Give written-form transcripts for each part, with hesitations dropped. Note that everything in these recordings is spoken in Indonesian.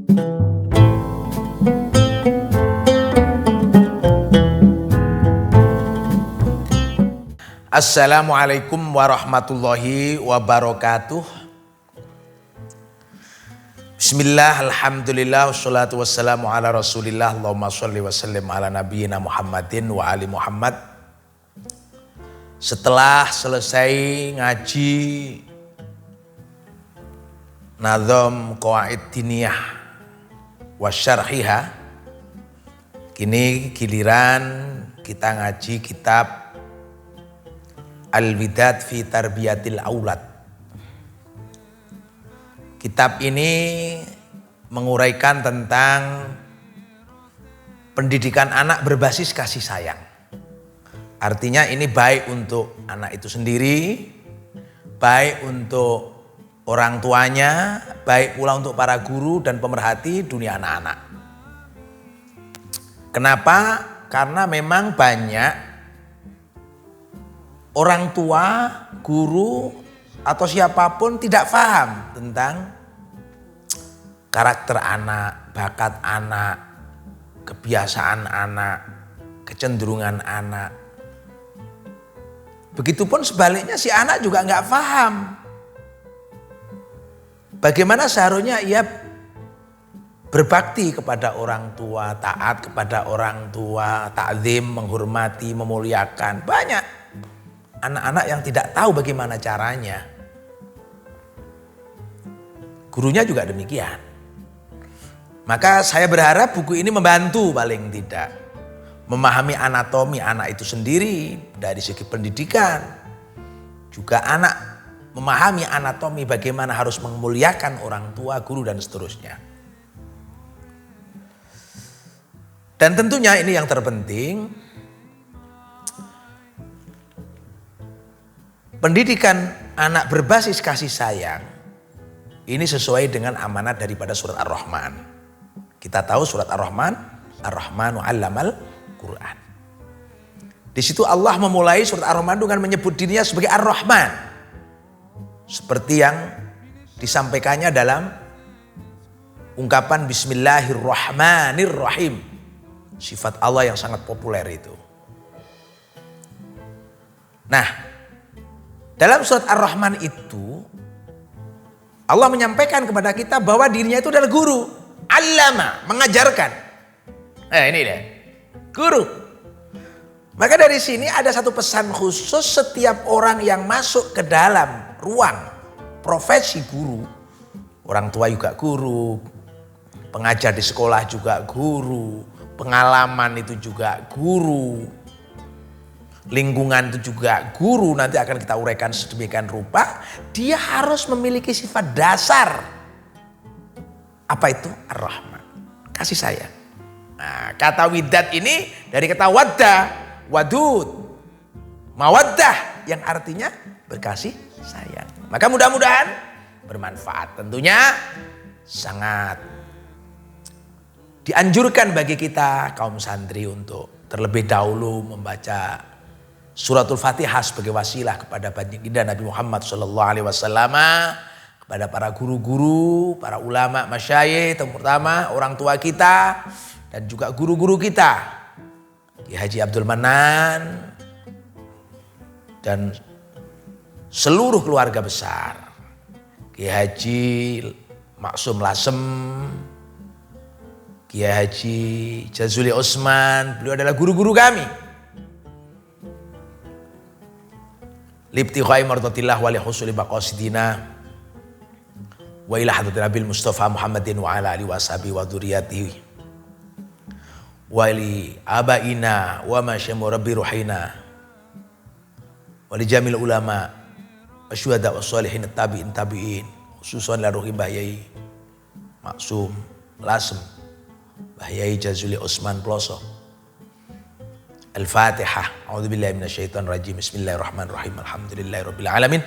Assalamualaikum warahmatullahi wabarakatuh. Bismillah, alhamdulillah, wassalatu wassalamu ala rasulillah. Allahumma sholli wa sallim ala nabiyyina Muhammadin wa ali Muhammad. Setelah selesai ngaji Nadham Qawaid Diniyah wa Syarhiha, kini giliran kita ngaji kitab Al-Widad fi Tarbiyatil Aulad. Kitab ini menguraikan tentang pendidikan anak berbasis kasih sayang. Artinya ini baik untuk anak itu sendiri, baik untuk orang tuanya, baik pula untuk para guru dan pemerhati dunia anak-anak. Kenapa? Karena memang banyak orang tua, guru, atau siapapun tidak paham tentang karakter anak, bakat anak, kebiasaan anak, kecenderungan anak. Begitupun sebaliknya si anak juga nggak paham bagaimana seharusnya ia berbakti kepada orang tua, taat kepada orang tua, takzim, menghormati, memuliakan. Banyak anak-anak yang tidak tahu bagaimana caranya. Gurunya juga demikian. Maka saya berharap buku ini membantu paling tidak memahami anatomi anak itu sendiri dari segi pendidikan. Juga anak memahami anatomi bagaimana harus memuliakan orang tua, guru dan seterusnya. Dan tentunya ini yang terpenting, pendidikan anak berbasis kasih sayang ini sesuai dengan amanat daripada surat Ar-Rahman. Kita tahu surat Ar-Rahman, Ar-Rahmanu 'allamal Qur'an. Di situ Allah memulai surat Ar-Rahman dengan menyebut dirinya sebagai Ar-Rahman. Seperti yang disampaikannya dalam ungkapan Bismillahirrahmanirrahim. Sifat Allah yang sangat populer itu. Nah, dalam surat Ar-Rahman itu Allah menyampaikan kepada kita bahwa dirinya itu adalah guru. Allama, mengajarkan. Ini deh, guru. Maka dari sini ada satu pesan khusus setiap orang yang masuk ke dalam ruang profesi guru. Orang tua juga guru, pengajar di sekolah juga guru, pengalaman itu juga guru, lingkungan itu juga guru. Nanti akan kita uraikan sedemikian rupa. Dia harus memiliki sifat dasar. Apa itu? Ar-Rahman, kasih sayang. Nah, kata widad ini dari kata wadda, wadud, mawaddah, yang artinya berkasih sayang. Maka mudah-mudahan bermanfaat. Tentunya sangat dianjurkan bagi kita kaum santri untuk terlebih dahulu membaca Suratul Fatihah sebagai wasilah kepada baginda Nabi Muhammad SAW, kepada para guru-guru, para ulama, masyayikh, terutama orang tua kita dan juga guru-guru kita, Ki Haji Abdul Manan dan seluruh keluarga besar, Ki Haji Maksum Lasem, Ki Haji Jazuli Osman, beliau adalah guru-guru kami. Libtighai mardatillah wa li husuli maqasidina wa ila hadratin Nabil Mustafa Muhammadin wa ala alihi wa sahbihi wa dzurriyyatihi wa li abaina wa masyamu rabbi ruhina wa li jamil ulama wa syuhada wa sholihin tabi'in khususan la ruhi Mbah Yai Maksum Lasem, Mbah Yai Jazuli Osman Ploso. Al-Fatihah. A'udzubillahi minasyaitonir rajim. Bismillahirrahmanirrahim. Alhamdulillahirabbil alamin.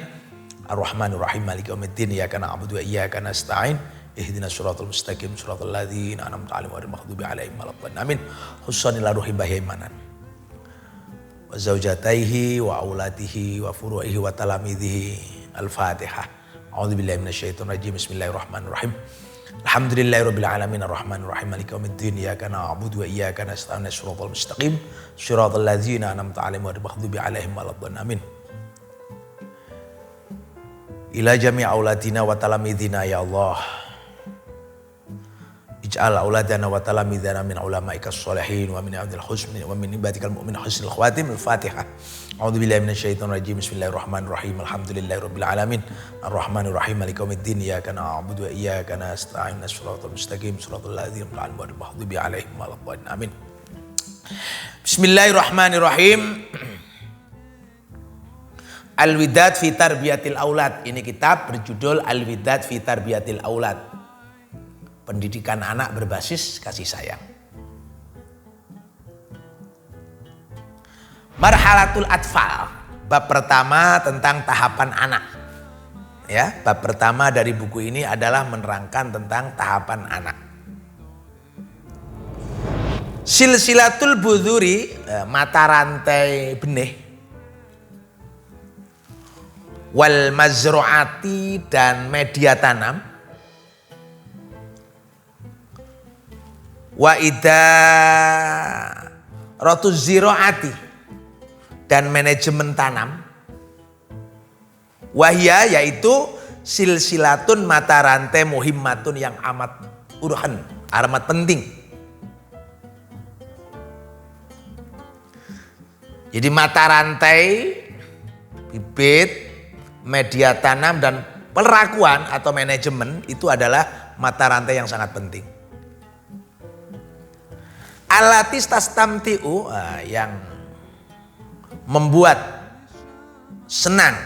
Ar-Rahmanir-Rahim. Maliki yaumiddin. Iyyaka na'budu wa iyyaka nasta'in. Ihdinas siratal mustaqim. Siratal ladzina an'amta 'alaihim ghairil maghdubi 'alaihim waladdallin. Amin. Khusussan ila ruhi Mbah Yai Manan. Wa zaujataihi wa auladihi wa furu'ihi wa talamidhihi. Al-Fatihah. A'udzubillahi minasyaitonir rajim. Bismillahirrahmanirrahim. Alhamdulillahirabbil alamin arrahmanir rahim maliki yaumiddin iyyaka na'budu wa iyyaka nasta'in shiratal mustaqim shiratal ladzina an'amta 'alaihim ghairil maghdubi 'alaihim waladdallin amin. Ila jami' auladina wa talamidina ya Allah. Ij'al auladana wa talamidana min ulamaikas sholihin wa min abdil husni wa min ibadikal mu'min husnul khawatim. Al-Fatihah. A'udzubillahi minasyaitonir rajim. Bismillahirrahmanirrahim. Alhamdulillahirabbil alamin. Arrahmanir rahim. Maliki yaumiddin. Iyyaka na'budu wa iyyaka nasta'in. Shiratal mustaqim. Shiratal ladzina an'amta 'alaihim ghairil maghdubi 'alaihim waladdallin amin. Bismillahirrahmanirrahim. Al-Widad fi Tarbiyatil Aulad. Ini kitab berjudul Al-Widad fi Tarbiyatil Aulad. Pendidikan anak berbasis kasih sayang. Marhalatul Atfal. Bab pertama tentang tahapan anak. Ya, bab pertama dari buku ini adalah menerangkan tentang tahapan anak. Silsilatul Budhuri, mata rantai benih. Wal mazru'ati, dan media tanam. Wa idaratuz ziraati, dan manajemen tanam. Wahya, yaitu silsilatun, mata rantai muhimmatun, yang amat urhan, amat penting. Jadi mata rantai, bibit, media tanam, dan perakuan atau manajemen itu adalah mata rantai yang sangat penting. Alatis tastamti'u, yang membuat senang,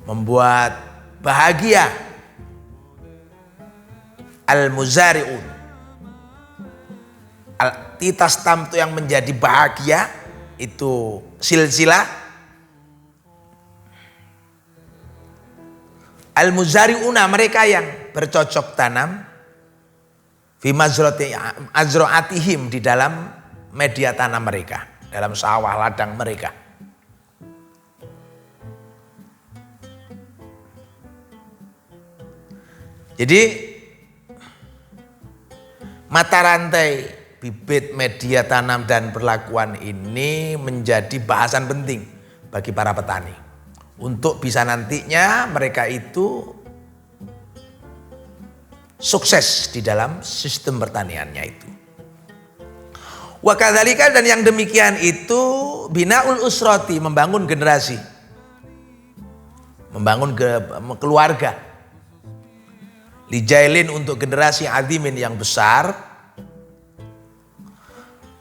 membuat bahagia. Al-muzari'un, alatis tastamtu, yang menjadi bahagia, itu silsilah. Al-muzari'una, mereka yang bercocok tanam. Fi mazro'atihim, di dalam media tanam mereka, dalam sawah ladang mereka. Jadi mata rantai bibit, media tanam, dan perlakuan ini menjadi bahasan penting bagi para petani untuk bisa nantinya mereka itu sukses di dalam sistem pertaniannya itu. Wa kadzalika, dan yang demikian itu binaul usrati, membangun generasi, membangun keluarga. Lijailin, untuk generasi azimin, yang besar.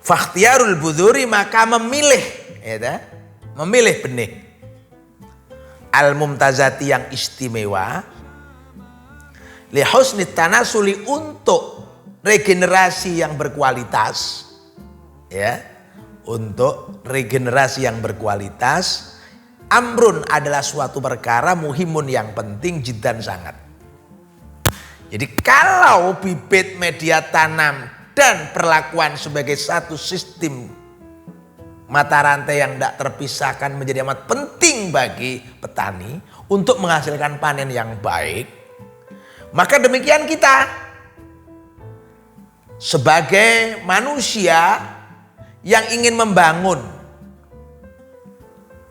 Fakhtiyarul budhuri, maka memilih, ya, memilih benih. Al mumtazati, yang istimewa. Li husni tanasuli, untuk regenerasi yang berkualitas, ya, untuk regenerasi yang berkualitas. Amrun, adalah suatu perkara, muhimun, yang penting, jiddan, sangat. Jadi kalau bibit, media tanam, dan perlakuan sebagai satu sistem mata rantai yang tidak terpisahkan menjadi amat penting bagi petani untuk menghasilkan panen yang baik, maka demikian kita sebagai manusia yang ingin membangun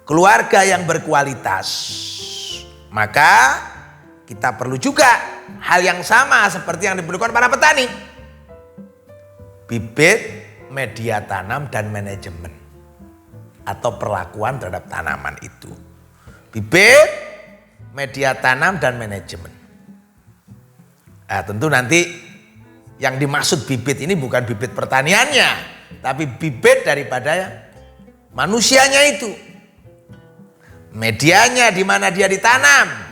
keluarga yang berkualitas, maka kita perlu juga hal yang sama seperti yang diperlukan para petani. Bibit, media tanam, dan manajemen atau perlakuan terhadap tanaman itu. Bibit, media tanam, dan manajemen. Nah, tentu nanti yang dimaksud bibit ini bukan bibit pertaniannya, tapi bibit daripada manusianya itu. Medianya di mana dia ditanam.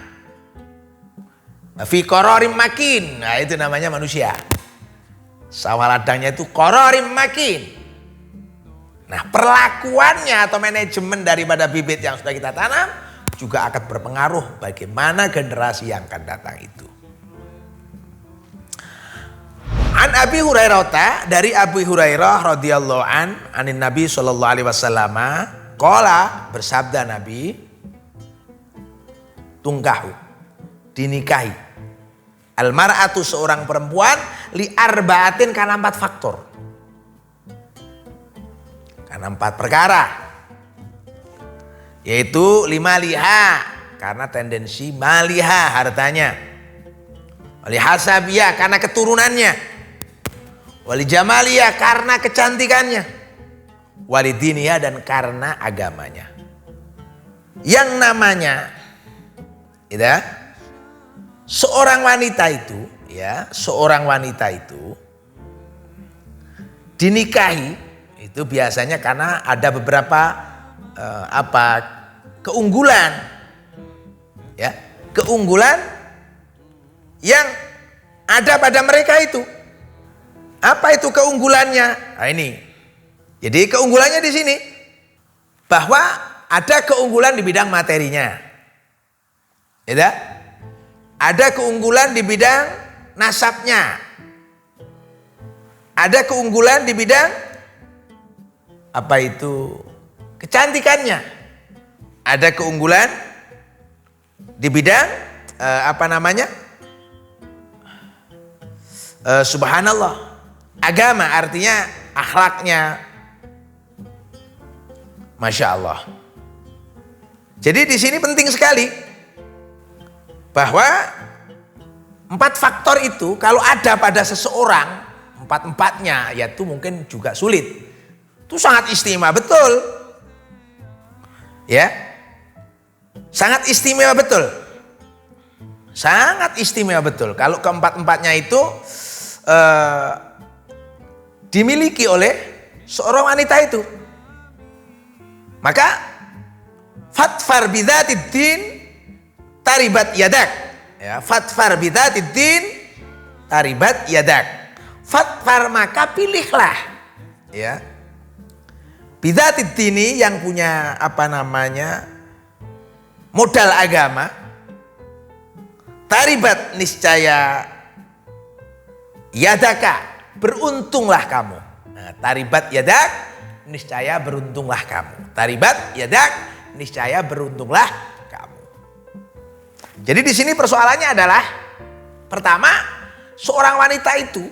Fi qararim makin. Nah, itu namanya manusia. Sawah ladangnya itu qararim makin. Nah, perlakuannya atau manajemen daripada bibit yang sudah kita tanam juga akan berpengaruh bagaimana generasi yang akan datang itu. An Abi Hurairah, dari Abu Hurairah radhiyallahu anin Nabi sallallahu alaihi wasallam, qala, bersabda Nabi, tungkahu, dinikahi, Al-mar'atu seorang perempuan li arba'atin karena 4 faktor. Karena 4 perkara. Yaitu lima liha karena tendensi maliha hartanya. Wali hasabiyah karena keturunannya. Wali jamaliyah karena kecantikannya. Wali diniyah dan karena agamanya. Yang namanya seorang wanita itu dinikahi itu biasanya karena ada beberapa keunggulan, ya, keunggulan yang ada pada mereka itu. Apa itu keunggulannya? Nah ini. Jadi keunggulannya di sini bahwa ada keunggulan di bidang materinya. Ya, ada keunggulan di bidang nasabnya. Ada keunggulan di bidang kecantikannya. Ada keunggulan di bidang subhanallah, agama, artinya akhlaknya. Masya Allah. Jadi di sini penting sekali bahwa 4 faktor itu kalau ada pada seseorang, 4-empatnya, ya itu mungkin juga sulit. Itu sangat istimewa betul. Ya. Sangat istimewa betul. Sangat istimewa betul. Kalau keempat-empatnya itu dimiliki oleh seorang wanita itu. Maka fatfar bidzatid din taribat yadak. Ya, fatfar bidzatid din taribat yadak. Fatfar maka pilihlah, ya. Bidzatid dini yang punya modal agama. Taribat niscaya yadaka, beruntunglah kamu. Nah, taribat yadak, niscaya beruntunglah kamu. Taribat yadak, niscaya beruntunglah kamu. Jadi di sini persoalannya adalah pertama, seorang wanita itu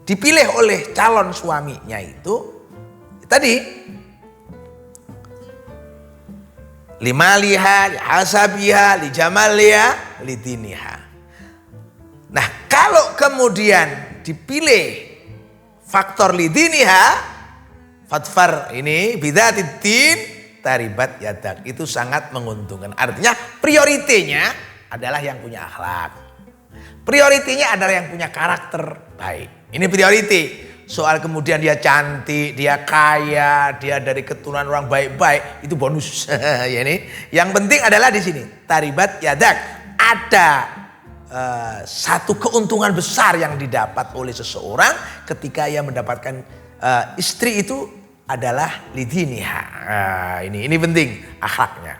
dipilih oleh calon suaminya itu tadi limaliha, lihasabiha, lijamaliha, lidiniha. Nah, kalau kemudian dipilih faktor lidiniha, fatfar ini bidzatid din taribat yadak, itu sangat menguntungkan. Artinya prioritinya adalah yang punya akhlak. Prioritinya adalah yang punya karakter baik. Ini prioriti. Soal kemudian dia cantik, dia kaya, dia dari keturunan orang baik-baik, itu bonus. Ya ini. Yang penting adalah di sini taribat yadak, ada satu keuntungan besar yang didapat oleh seseorang ketika ia mendapatkan istri itu adalah lidiniha. Ini penting akhlaknya.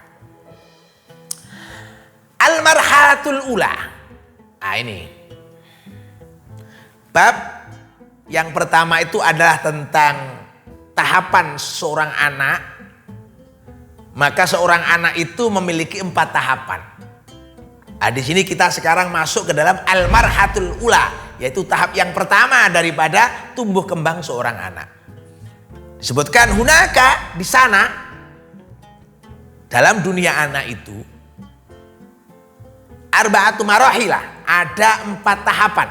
Al-marhalatul ula. Ini bab yang pertama itu adalah tentang tahapan seorang anak. Maka seorang anak itu memiliki 4 tahapan. Nah, di sini kita sekarang masuk ke dalam al-marhatul ula, yaitu tahap yang pertama daripada tumbuh kembang seorang anak. Disebutkan hunaka, di sana dalam dunia anak itu arba'atu marahilah, ada 4 tahapan.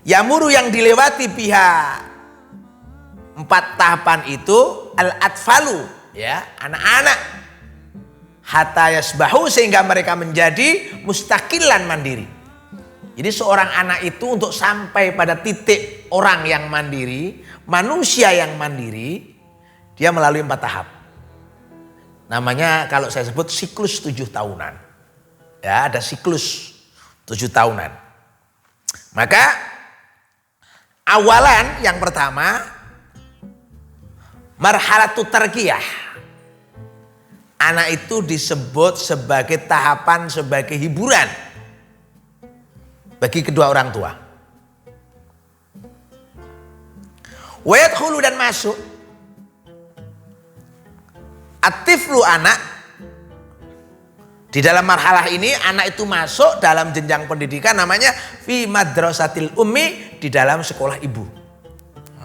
Yamuru yang dilewati pihak 4 tahapan itu al-atfalu, ya, anak-anak, hatta yasbahu, sehingga mereka menjadi mustaqilan, mandiri. Jadi seorang anak itu untuk sampai pada titik orang yang mandiri, manusia yang mandiri, dia melalui 4 tahap. Namanya kalau saya sebut siklus 7 tahunan. Ya, ada siklus 7 tahunan. Maka awalan yang pertama marhalatut tarbiyah. Anak itu disebut sebagai tahapan, sebagai hiburan bagi kedua orang tua. Wa yadkhulu, dan masuk at-tiflu anak Di dalam marhalah ini anak itu masuk dalam jenjang pendidikan namanya fi madrasatil ummi, di dalam sekolah ibu.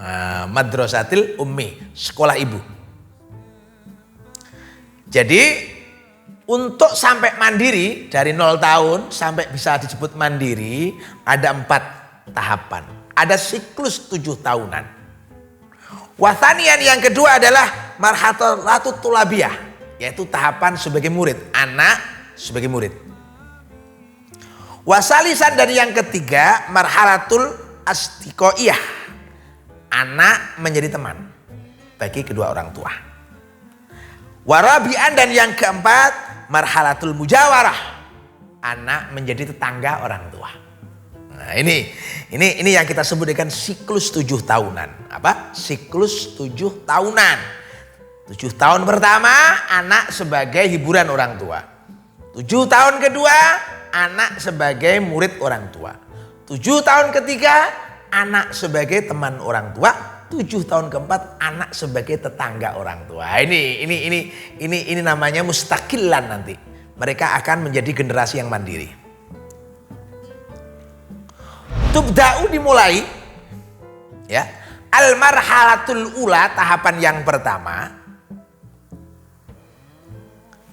Nah, madrasatil ummi, sekolah ibu. Jadi untuk sampai mandiri dari 0 tahun sampai bisa disebut mandiri ada 4 tahapan. Ada siklus 7 tahunan. Wathanian yang kedua adalah marhalatul tulabiyah, yaitu tahapan sebagai murid, anak sebagai murid. Wasalisan dan yang ketiga marhalatul astiqoiyah, anak menjadi teman bagi kedua orang tua. Warabian dan yang keempat marhalatul mujawarah, anak menjadi tetangga orang tua. Nah, ini yang kita sebut dengan siklus 7 tahunan. Apa? Siklus 7 tahunan. 7 tahun pertama anak sebagai hiburan orang tua. 7 tahun kedua anak sebagai murid orang tua. 7 tahun ketiga anak sebagai teman orang tua. 7 tahun keempat anak sebagai tetangga orang tua. Ini namanya mustaqilan nanti. Mereka akan menjadi generasi yang mandiri. Tubda'u dimulai, ya, al-marhalatul ula, tahapan yang pertama.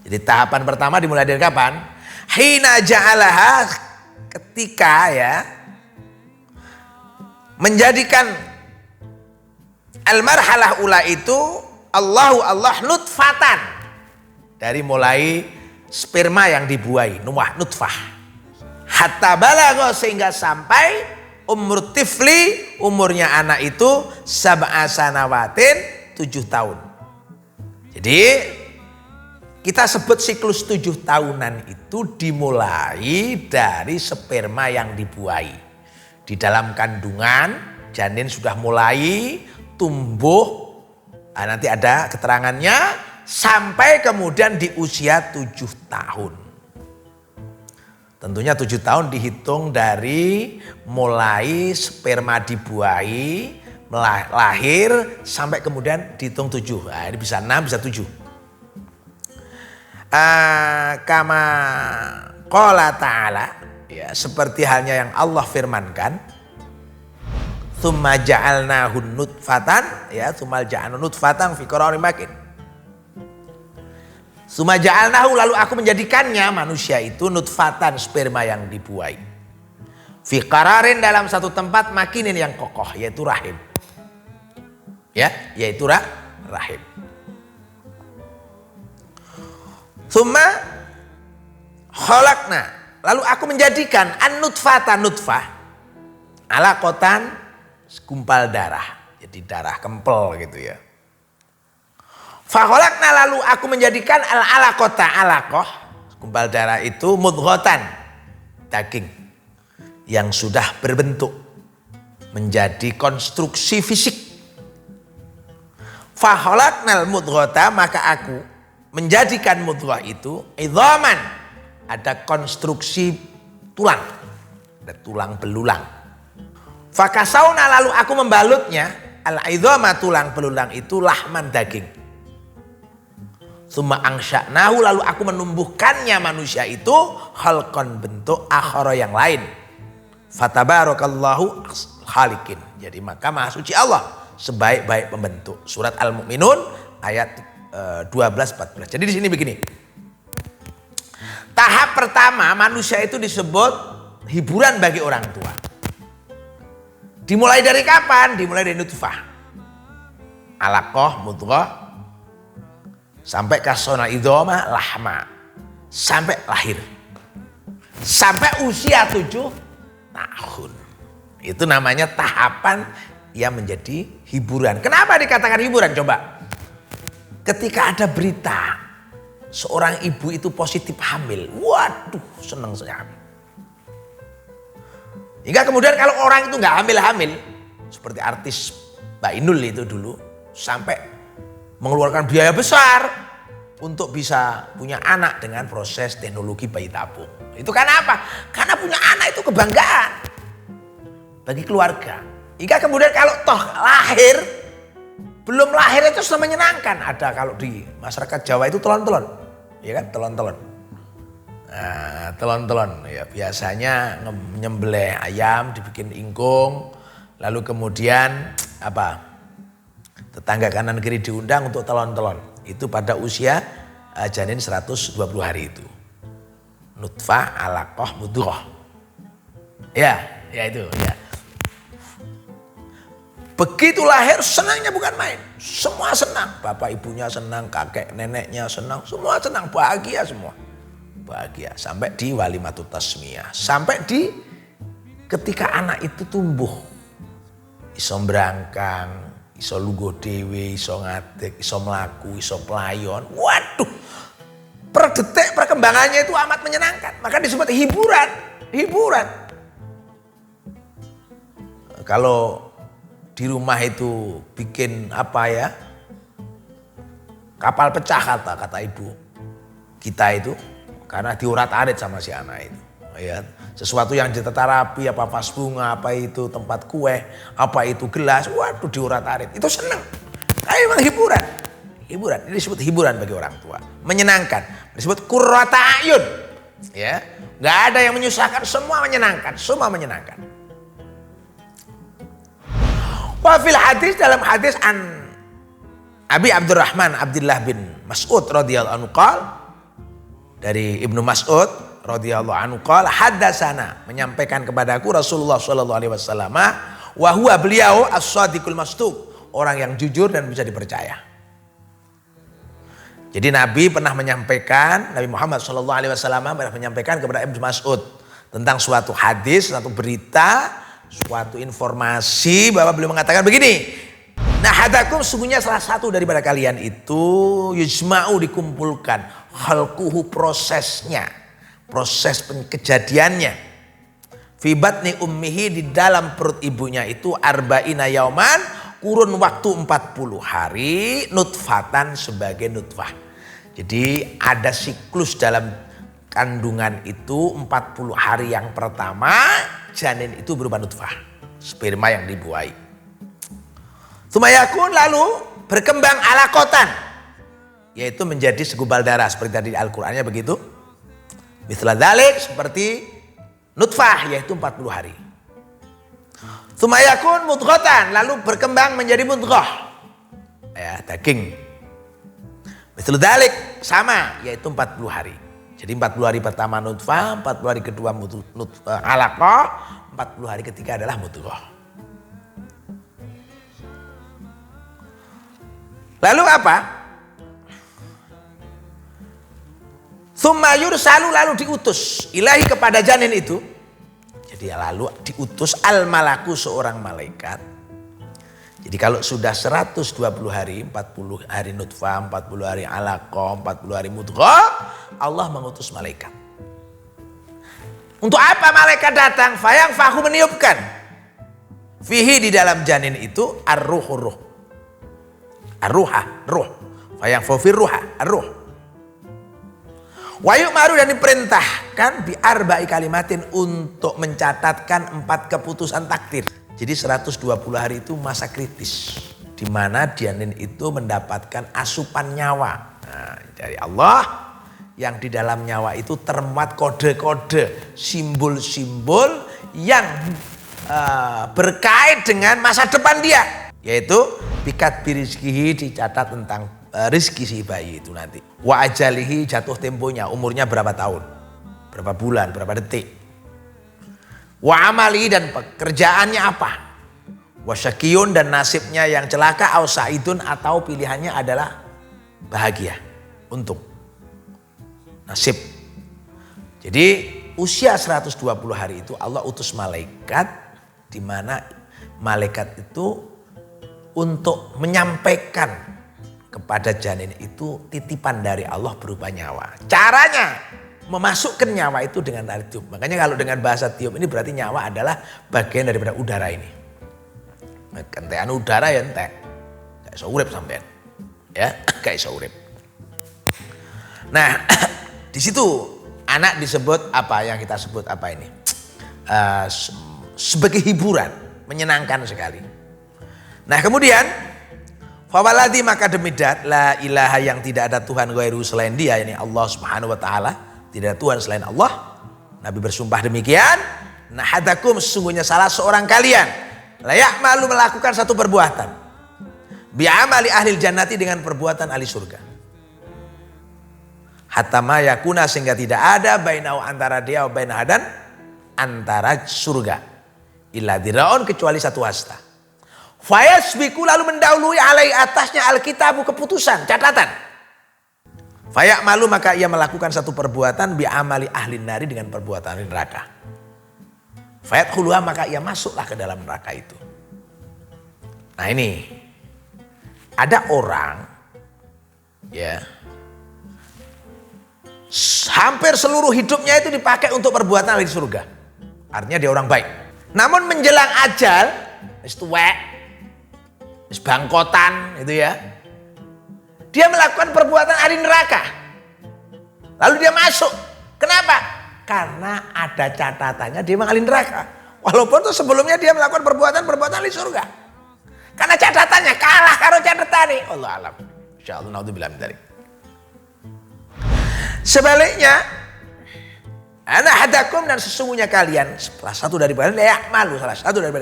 Jadi tahapan pertama dimulai dari kapan? Hina ja'alaha, ketika ya menjadikan al-marhalah ula itu Allah nutfatan, dari mulai sperma yang dibuai, nutfah. Hatta balagha, sehingga sampai umur tifli, umurnya anak itu sab'a sanawatin, 7 tahun. Jadi kita sebut siklus 7 tahunan itu dimulai dari sperma yang dibuai. Di dalam kandungan janin sudah mulai tumbuh, nanti ada keterangannya, sampai kemudian di usia 7 tahun. Tentunya 7 tahun dihitung dari mulai sperma dibuai, lahir, sampai kemudian dihitung 7. Nah, ini bisa 6, bisa 7. Kama qala ta'ala, ya, seperti halnya yang Allah firmankan, tsumma ja'alnahu nutfatan, ya, tsumma ja'alnahu nutfatan fi qararin makin. Tsumma ja'alnahu, lalu aku menjadikannya, manusia itu, nutfatan, sperma yang dibuai. Fi qararin, dalam satu tempat, makinin, yang kokoh, yaitu rahim. Ya, yaitu rahim. Tsumma khalaqna, lalu aku menjadikan an-nutfata, nutfah, alaqatan, segumpal darah, jadi darah kempel gitu ya. Fakholakna, lalu aku menjadikan al-alaqata, alaqah, segumpal darah itu, mudghatan, daging yang sudah berbentuk menjadi konstruksi fisik. Fakholaknal mudghata, maka aku menjadikan mudghah itu idhaman, ada konstruksi tulang, ada tulang belulang. Fakasauna, lalu aku membalutnya, al-idhama, tulang belulang itu, lahman, daging. Tsumma angsya'nahu, lalu aku menumbuhkannya, manusia itu, khalqan, bentuk, akhara, yang lain. Fatabarakallahu khaliqin, jadi maka maha suci Allah sebaik-baik pembentuk. Surat Al-Mu'minun ayat 12-14. Jadi di sini begini. Tahap pertama manusia itu disebut hiburan bagi orang tua. Dimulai dari kapan? Dimulai dari nutfah, alaqah, mudghah, sampai kasona idhoma, lahma, sampai lahir, sampai usia 7 tahun. Itu namanya tahapan yang menjadi hiburan. Kenapa dikatakan hiburan? Coba. Ketika ada berita seorang ibu itu positif hamil, waduh, senang sekali. Hingga kemudian kalau orang itu nggak hamil-hamil, seperti artis Mbak Inul itu dulu, sampai mengeluarkan biaya besar untuk bisa punya anak dengan proses teknologi bayi tabung. Itu karena apa? Karena punya anak itu kebanggaan bagi keluarga. Hingga kemudian kalau toh lahir, belum lahir itu sudah menyenangkan. Ada kalau di masyarakat Jawa itu telon-telon, ya kan, telon-telon. Nah, telon-telon ya biasanya nyembelih ayam dibikin ingkung, lalu kemudian apa? Tetangga kanan kiri diundang untuk telon-telon. Itu pada usia janin 120 hari itu. Nutfah, alaqah, mudghah. Ya itu ya. Begitu lahir senangnya bukan main. Semua senang, bapak ibunya senang, kakek neneknya senang, semua senang, bahagia semua. Bahagia sampai di walimatut tasmiyah, sampai di ketika anak itu tumbuh iso mbrangkang, iso lugo dhewe, iso ngadeg, iso mlaku, iso pelayon. Waduh, per detik perkembangannya itu amat menyenangkan, maka disebut hiburan. Kalau di rumah itu bikin apa ya, kapal pecah kata ibu kita itu karena diurat-arit sama si anak itu, ya. Sesuatu yang ditetarapi, apa vas bunga, apa itu tempat kue, apa itu gelas, waduh diurat-arit. Itu senang. Kayak memang hiburan. Ini disebut hiburan bagi orang tua. Menyenangkan. Disebut qurrata ayun. Ya. Enggak ada yang menyusahkan, semua menyenangkan. Semua menyenangkan. Wa fil hadis, dalam hadis an Abi Abdurrahman Abdullah bin Mas'ud radhiyallahu anhu qala, dari Ibnu Mas'ud radhiyallahu anhu qala haddatsana, menyampaikan kepadaku Rasulullah sallallahu alaihi wasallam, wa huwa beliau as-shadiqul masduq, orang yang jujur dan bisa dipercaya. Jadi Nabi pernah menyampaikan, Nabi Muhammad sallallahu alaihi wasallam pernah menyampaikan kepada Ibnu Mas'ud tentang suatu hadis, suatu berita, suatu informasi, bahwa beliau mengatakan begini. Nah, hadakum, sungguhnya salah satu daripada kalian itu yujma'u, dikumpulkan, khalquhu, prosesnya, proses kejadiannya, fi batni ummihi, di dalam perut ibunya itu, arba'ina yauman, kurun waktu 40 hari, nutfatan, sebagai nutfah. Jadi ada siklus dalam kandungan itu, 40 hari yang pertama janin itu berupa nutfah, sperma yang dibuai. Sumayakun, lalu berkembang alakotan, yaitu menjadi segumpal darah, seperti tadi Al-Qur'annya begitu. Mithla dzalik, seperti nutfah, yaitu 40 hari. Sumayakun mudghatan, lalu berkembang menjadi mudghah, ya, daging. Mithla dzalik, sama, yaitu 40 hari. Jadi 40 hari pertama nutfah, 40 hari kedua alaqah, 40 hari ketiga adalah mudghah. Lalu apa? Tsumma yursalu, lalu diutus ilahi, kepada janin itu. Jadi lalu diutus al-malaku, seorang malaikat. Jadi kalau sudah 120 hari, 40 hari nutfah, 40 hari alaqah, 40 hari mudghah, Allah mengutus malaikat. Untuk apa malaikat datang? Fayang fahu, meniupkan. Fihi, di dalam janin itu, ar-ruh. Ar-ruha, ruh. Fayang fofir ruha, ar-ruh. Wa yu'maru, dan diperintahkan bi arba'i kalimatin, untuk mencatatkan 4 keputusan takdir. Jadi 120 hari itu masa kritis, di mana janin itu mendapatkan asupan nyawa, nah, dari Allah, yang di dalam nyawa itu termuat kode-kode, simbol-simbol yang berkait dengan masa depan dia, yaitu bikat birizkihi, dicatat tentang rizki si bayi itu nanti. Wa ajalihi, jatuh temponya, umurnya berapa tahun, berapa bulan, berapa detik. Wa amali, dan pekerjaannya apa. Wa syakiyun, dan nasibnya yang celaka, au sa'idun, atau pilihannya adalah bahagia, untung, nasib. Jadi usia 120 hari itu Allah utus malaikat, di mana malaikat itu untuk menyampaikan kepada janin itu titipan dari Allah berupa nyawa. Caranya memasukkan nyawa itu dengan tarik tiup. Makanya kalau dengan bahasa tiup ini berarti nyawa adalah bagian daripada udara ini. Kentean udara ya entek. Kayak iso urip sampean. Ya, kayak iso urip. Nah, di situ anak disebut apa yang kita sebut apa ini? Sebagai hiburan, menyenangkan sekali. Nah, kemudian fawaladi, maka demi dat, la ilaha, yang tidak ada Tuhan ghairu, selain Dia, yakni Allah Subhanahu wa taala, Tidak ada Tuhan selain Allah. Nabi bersumpah demikian. Nah hadakum, sesungguhnya salah seorang kalian layak malu melakukan satu perbuatan bi'amali ahli jannati, dengan perbuatan ahli surga. Hatta ma yakuna, sehingga tidak ada bainahu, antara dia wa bainaha, dan antara surga, illa diraun, kecuali satu hasta. Fayasbiku, lalu mendahului alai, atasnya alkitabu, keputusan, catatan. Fayak malu, maka ia melakukan satu perbuatan bi'amali ahli nari, dengan perbuatan ahli neraka. Fayat khuluha, maka ia masuklah ke dalam neraka itu. Nah ini, ada orang ya hampir seluruh hidupnya itu dipakai untuk perbuatan ahli surga. Artinya dia orang baik. Namun menjelang ajal, wis tuwek, wis bangkotan itu ya, dia melakukan perbuatan ahli neraka. Lalu dia masuk. Kenapa? Karena ada catatannya dia ahli neraka. Walaupun tuh sebelumnya dia melakukan perbuatan ahli surga. Karena catatannya kalah karo catatannya. Allah alam. Insyaallah naudzubillah min dzalik. Sebaliknya, ana hadakum, dan sesungguhnya kalian, salah satu dari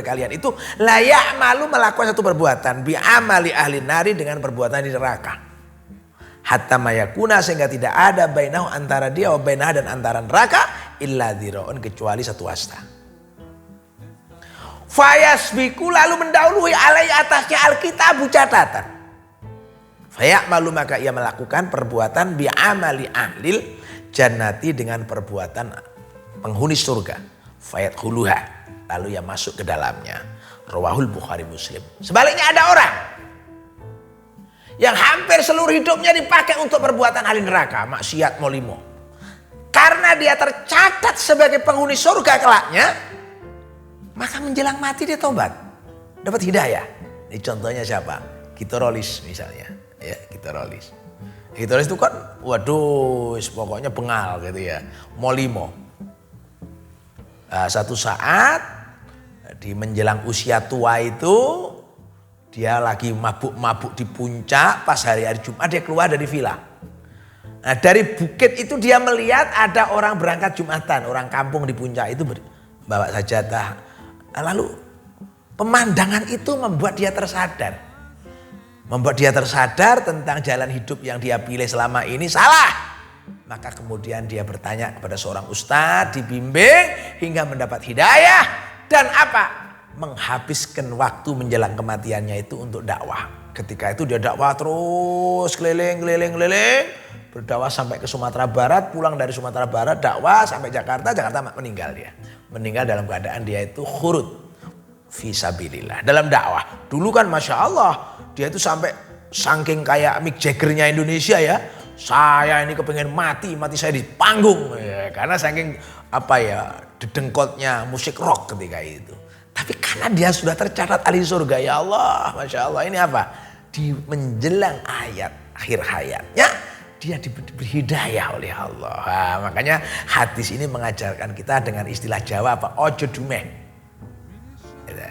kalian itu layak malu melakukan satu perbuatan bi amali ahli nari, dengan perbuatan di neraka. Hatta mayakuna, sehingga tidak ada bainahu, antara dia wa bainaha, dan antara neraka, illa dhiraun, kecuali satu hasta. Fayasbiku, lalu mendahului alai, atasnya alkitabu, catatan. Fayak malu, maka ia melakukan perbuatan bi'amali ahlil jannati, dengan perbuatan penghuni surga. Fayat khuluha, lalu ia masuk ke dalamnya. Rawahul Bukhari Muslim. Sebaliknya ada orang yang hampir seluruh hidupnya dipakai untuk perbuatan ahli neraka, maksiat molimo. Karena dia tercatat sebagai penghuni surga kelaknya, maka menjelang mati dia tobat, dapat hidayah. Ini contohnya siapa? Gitorolis misalnya, ya Gitorolis. Gitorolis itu kan, waduh, pokoknya bengal gitu ya, molimo. Nah, satu saat di menjelang usia tua itu, dia lagi mabuk-mabuk di puncak, pas hari-hari Jumat dia keluar dari villa. Nah, dari bukit itu dia melihat ada orang berangkat Jumatan, orang kampung di puncak itu bawa sajadah. Lalu pemandangan itu membuat dia tersadar. Tentang jalan hidup yang dia pilih selama ini salah. Maka kemudian dia bertanya kepada seorang ustadz, dibimbing hingga mendapat hidayah. Dan apa? Menghabiskan waktu menjelang kematiannya itu untuk dakwah. Ketika itu dia dakwah terus, keliling, berdakwah sampai ke Sumatera Barat, pulang dari Sumatera Barat dakwah sampai Jakarta meninggal dia. Meninggal dalam keadaan dia itu khurud fisabilillah, dalam dakwah. Dulu kan Masya Allah, dia itu sampai saking kayak Mick Jagger-nya Indonesia ya. Saya ini kepengen mati saya di panggung ya, karena saking dedengkotnya musik rock ketika itu. Tapi karena dia sudah tercatat ahli surga, ya Allah, Masya Allah, ini apa? Di menjelang akhir hayatnya, dia diberi hidayah oleh Allah. Nah, makanya hadis ini mengajarkan kita dengan istilah Jawa apa? Ojo dumeh.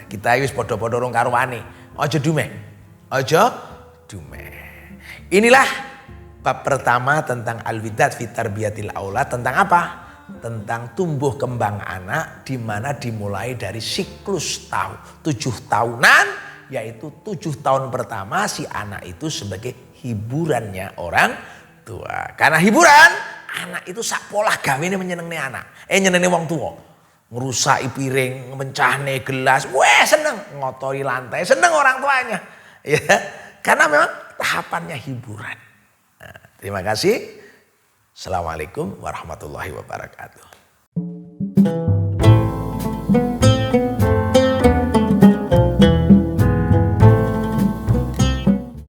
Kita wis podo-podo rong karwane. Ojo dumeh. Inilah bab pertama tentang al-widat fi tarbiyatil aulad. Tentang apa? Tentang tumbuh kembang anak, di mana dimulai dari siklus 7 tahunan, yaitu 7 tahun pertama si anak itu sebagai hiburannya orang tua. Karena hiburan, anak itu sak polah gawene menyenengne anak. Nyenengne wong tua. Ngerusaki piring, mencahne gelas, seneng, ngotori lantai, seneng orang tuanya. Ya, karena memang tahapannya hiburan. Nah, terima kasih. Assalamualaikum warahmatullahi wabarakatuh.